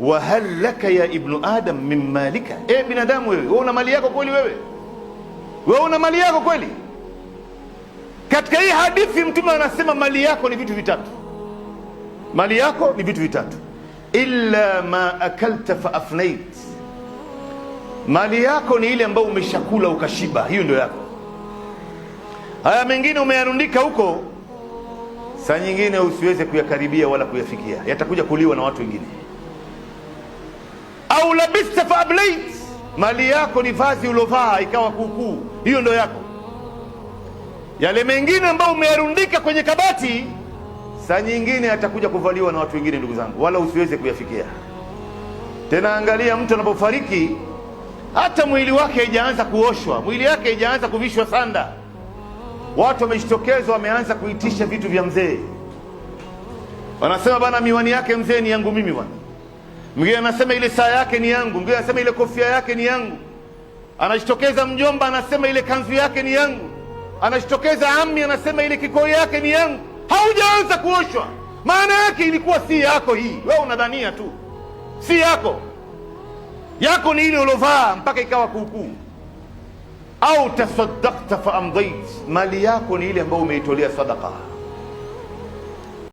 wa hal laka ya ibnu adam min malika, binadamu wewe una mali yako kweli? Wewe una mali yako kweli? Katika hii hadithi Mtume anasema mali yako ni vitu vitatu. Mali yako ni vitu vitatu. Illa ma akalta fa afnait, mali yako ni ile ambayo umeshakula ukashiba, hiyo ndio yako. Haya mengine umeyarundika huko, saa nyingine usiweze kuyakaribia wala kuyafikia, yatakuja kuliwa na watu wengine. Au labista fa ablait, mali yako ni vazi ulovaa ikawa kuukuu, hiyo ndio yako. Yale mengine ambayo umeyarundika kwenye kabati, saa nyingine atakuja kuvaliwa na watu wengine, ndugu zangu, wala usiweze kuyafikia. Tena angalia, mtu anapofariki hata mwili wake haijaanza kuoshwa, mwili wake haijaanza kuvishwa sanda, watu wamejitokeza, wameanza kuitisha vitu vya mzee. Wanasema bana, miwani yake mzee ni yangu mimi bwana. Mwingine anasema ile saa yake ni yangu, mwingine anasema ile kofia yake ni yangu. Anajitokeza mjomba, anasema ile kanzu yake ni yangu. Anajitokeza ammi, anasema ile kikoi yake ni yangu. Haujaanza kuoshwa, maana yake ilikuwa si yako hii. Wewe unadhania tu si yako. Yako ni ile ulovaa mpaka ikawa kuukuu. Au tasaddaqta fa amdait, mali yako ni ile ambayo umeitolea sadaqa.